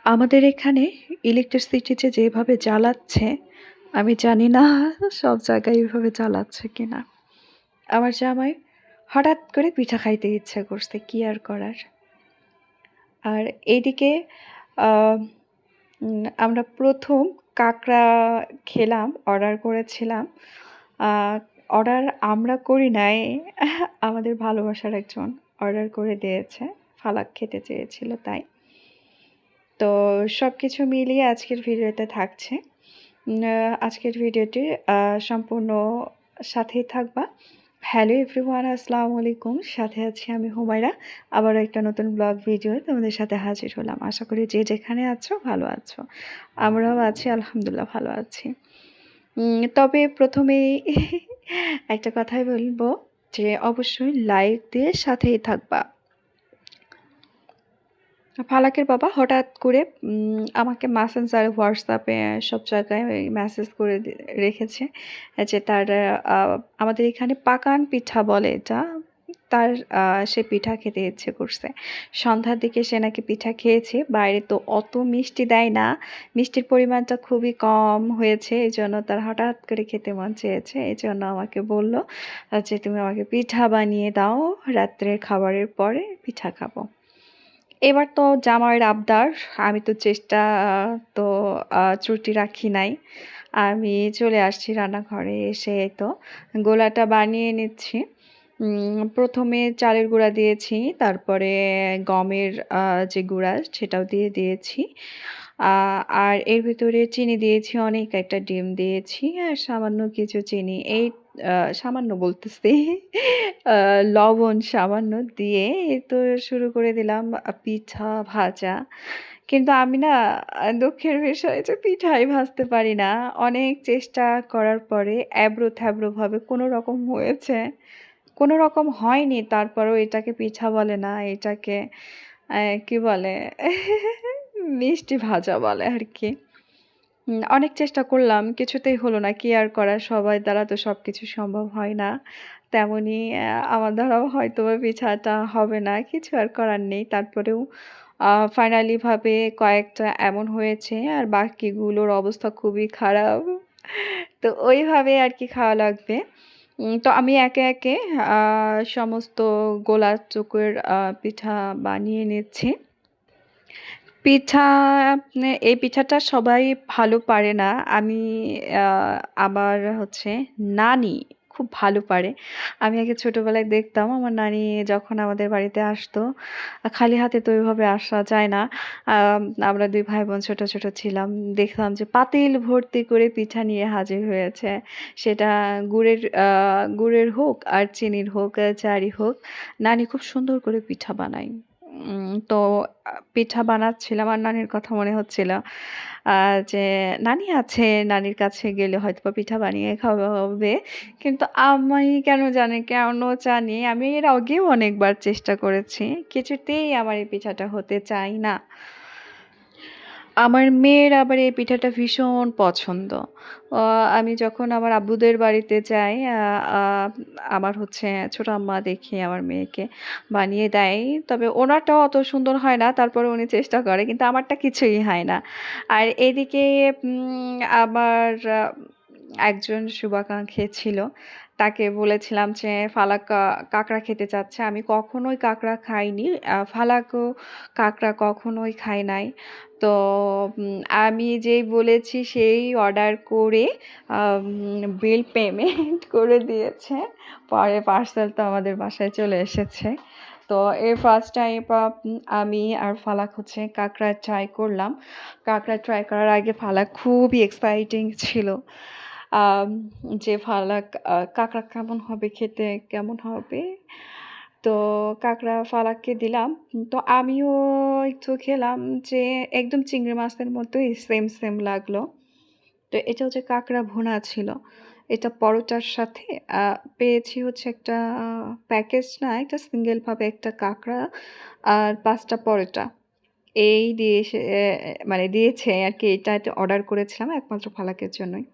আমাদের এখানে ইলেকট্রিসিটি যেভাবে জ্বালাচ্ছে, আমি জানি না সব জায়গায় এভাবে জ্বালাচ্ছে কিনা। আমার জামাই হঠাৎ করে পিঠা খাইতে ইচ্ছে করছে, কি আর করার। আর এইদিকে আহ, আমরা প্রথম কাঁকড়া খেলাম, অর্ডার করেছিলাম। অর্ডার আমরা করি নাই, আমাদের ভালোবাসার একজন অর্ডার করে দিয়েছে, ফালাক খেতে চেয়েছিল তাই। তো সব কিছু মিলিয়ে আজকের ভিডিওতে থাকছে। আজকের ভিডিওটি সম্পূর্ণ সাথেই থাকবা। হ্যালো এভরিওয়ান, আসসালামু আলাইকুম। সাথে আছি আমি হুমায়রা। আবারও একটা নতুন ব্লগ ভিডিও তোমাদের সাথে হাজির হলাম। আশা করি যে যেখানে আছো ভালো আছো। আমরাও আছি, আলহামদুলিল্লাহ ভালো আছি। তবে প্রথমেই একটা কথাই বলবো যে অবশ্যই লাইক দিয়ে সাথেই থাকবা। ফালাকের বাবা হঠাৎ করে আমাকে মেসেঞ্জারে, হোয়াটসঅ্যাপে সব জায়গায় মেসেজ করে রেখেছে যে তার আমাদের এখানে পাকান পিঠা বলে এটা, তার সে পিঠা খেতে ইচ্ছে করছে। সন্ধ্যার দিকে সে নাকি পিঠা খেয়েছে। বাইরে তো অত মিষ্টি দেয় না, মিষ্টির পরিমাণটা খুবই কম হয়েছে, এই জন্য তার হঠাৎ করে খেতে মন চেয়েছে। এই জন্য আমাকে বলল যে তুমি আমাকে পিঠা বানিয়ে দাও, রাত্রের খাবারের পরে পিঠা খাবো। এবার তো জামাইয়ের আবদার, আমি তো চেষ্টা তো ত্রুটি রাখি নাই। আমি চলে আসছি রান্নাঘরে, এসে তো গোলাটা বানিয়ে নিচ্ছি। প্রথমে চালের গুঁড়া দিয়েছি, তারপরে গমের যে গুঁড়া সেটাও দিয়ে দিয়েছি। আর এর ভিতরে চিনি দিয়েছি, অনেক একটা ডিম দিয়েছি আর সামান্য কিছু চিনি, এই সামান্য বলতেছি লবণ সামান্য দিয়ে এই তো শুরু করে দিলাম পিঠা ভাজা। কিন্তু আমি না দুঃখের বিষয় যে পিঠাই ভাজতে পারি না। অনেক চেষ্টা করার পরে এবড়ো থ্যাবড়োভাবে কোনো রকম হয়েছে, কোনো রকম হয়নি। তারপরেও এটাকে পিঠা বলে না, এটাকে কি বলে মিষ্টি ভাজা বলে আর কি। অনেক চেষ্টা করলাম, কিছুতেই হলো না। কি আর করার, সবার দ্বারা তো সব কিছু সম্ভব হয় না। তেমনই আমার দ্বারাও হয়তোবা পিঠাটা হবে না, কিছু আর করার নেই। তারপরেও ফাইনালি ভাবে কয়েকটা এমন হয়েছে আর বাকিগুলোর অবস্থা খুবই খারাপ। তো ওইভাবে আর কি খাওয়া লাগবে। তো আমি একে একে সমস্ত গোলা চুকের পিঠা বানিয়ে নিচ্ছি। পিঠা এই পিঠাটা সবাই ভালো পারে না। আমি আমার হচ্ছে নানি খুব ভালো পারে। আমি আগে ছোটোবেলায় দেখতাম আমার নানি যখন আমাদের বাড়িতে আসতো, খালি হাতে তো ওইভাবে আসা যায় না। আমরা ২ ভাই বোন ছোট, ছোট ছিলাম। দেখলাম যে পাতিল ভর্তি করে পিঠা নিয়ে হাজির হয়েছে। সেটা গুড়ের হোক আর চিনির হোক, যারই হোক, নানি খুব সুন্দর করে পিঠা বানায়। তো পিঠা বানাচ্ছিলাম আর নানির কথা মনে হচ্ছিল যে নানি আছে, নানির কাছে গেলে হয়তোবা পিঠা বানিয়ে খাওয়াবে। কিন্তু আমি কেন জানি আমি এর আগেও অনেকবার চেষ্টা করেছি, কিছুতেই আমার এই পিঠাটা হতে চায় না। আমার মেয়ের আবার এই পিঠাটা ভীষণ পছন্দ। আমি যখন আমার আব্বুদের বাড়িতে যাই, আ আমার হচ্ছে ছোট আম্মা দেখি আমার মেয়েকে বানিয়ে দেয়। তবে ওনারটাও অত সুন্দর হয় না, তারপরেও উনি চেষ্টা করে। কিন্তু আমারটা কিছুই হয় না। আর এদিকে আমার একজন শুভাকাঙ্ক্ষী ছিল। তাকে বলেছিলাম যে ফালাক কাঁকড়া খেতে চাচ্ছে। আমি কখনোই কাঁকড়া খাইনি। ফালাকও কাঁকড়া কখনোই খায় নাই। তো আমি যেই বলেছি সেই অর্ডার করে বিল পেমেন্ট করে দিয়েছে। পরে পার্সেল তো আমাদের বাসায় চলে এসেছে। তো এই ফার্স্ট টাইম আমি আর ফালাক হচ্ছে কাঁকড়া ট্রাই করলাম। কাঁকড়া ট্রাই করার আগে ফালাক খুবই এক্সাইটিং ছিল। আম যে ফালাক কাঁকড়া কেমন হবে খেতে, কেমন হবে? তো কাঁকড়া ফালাককে দিলাম। তো আমিও একটু খেলাম, যে একদম চিংড়ি মাছের মতোই সেম, সেম লাগলো। তো এটা হচ্ছে কাঁকড়া ভুনা ছিল। এটা পরোটার সাথে পেয়েছি হচ্ছে একটা প্যাকেজ না, একটা সিঙ্গেল ভাবে একটা কাঁকড়া আর ৫ টা পরোটা। এই দিয়ে এসে মানে দিয়েছে আরকি। এটা অর্ডার করেছিলাম একমাত্র ফালাকের জন্যই।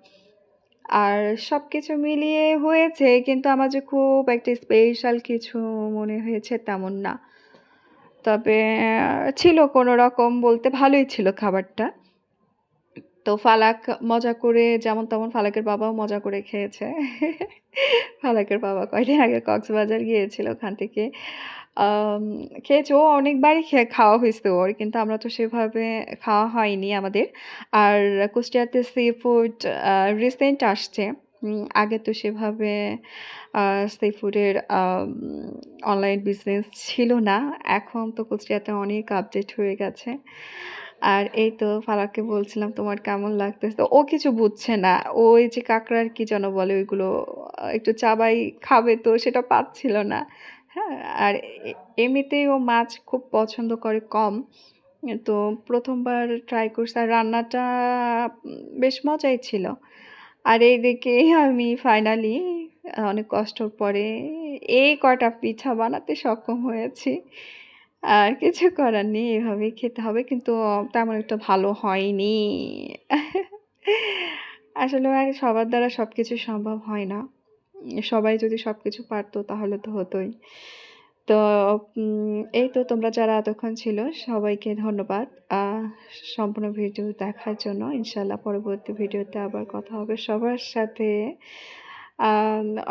আর সবকিছু মিলিয়ে হয়েছে, কিন্তু আমার যে খুব একটা স্পেশাল কিছু মনে হয়েছে তেমন না। তবে ছিল কোনরকম বলতে ভালোই ছিল খাবারটা। তো ফালাক মজা করে যেমন তেমন ফালাকের বাবাও মজা করে খেয়েছে। ফালাকের বাবা কয়দিন আগে কক্সবাজার গিয়েছিল ওখান থেকে আম খেয়েছে। ও অনেকবারই খাওয়া হইছে ওর। কিন্তু আমরা তো সেভাবে খাওয়া হয়নি আমাদের। আর কুষ্টিয়াতে সি-ফুড রিসেন্ট আসছে। আগে তো সেভাবে আ সি-ফুডের অনলাইন বিজনেস ছিল না। এখন তো কুষ্টিয়াতে অনেক আপডেট হয়ে গেছে। আর এই তো ফারাককে বলছিলাম, "তোমার কেমন লাগতেছে?" ও কিছু বুঝছে না। ওই যে কাঁকড়ার কি যেন বলে ওইগুলো একটু চাবাই খাবে তো সেটা পাচ্ছিল না। হ্যাঁ? আর এমনিতেই ও মাছ খুব পছন্দ করে কম। তো ১ম বার ট্রাই করছে আর রান্নাটা বেশ মজাই ছিল। আর এইদিকে আমি ফাইনালি অনেক কষ্টর পরে এই কয়টা পিঠা বানাতে সক্ষম হয়েছি। আর কিছু করার নেই, এভাবেই খেতে হবে। কিন্তু তেমন একটা ভালো হয়নি। আসলে আর সবার দ্বারা সবকিছু সম্ভব হয় না। সবাই যদি সবকিছু পারত তাহলে তো হতই। তো এই তো তোমরা যারা এতক্ষণ ছিল সবাইকে ধন্যবাদ। আ সম্পূর্ণ ভিডিও দেখার জন্য। ইনশাআল্লাহ পরবর্তী ভিডিওতে আবার কথা হবে সবার সাথে।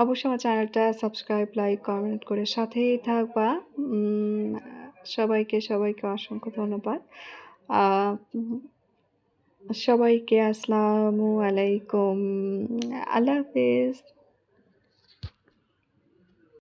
অবশ্যই আমার চ্যানেলটা সাবস্ক্রাইব, লাইক, কমেন্ট করে সাথেই থাকবা। উম সবাইকে অসংখ্য ধন্যবাদ। আ উম সবাইকে আসসালামু আলাইকুম। আল্লাহ হাফেজ।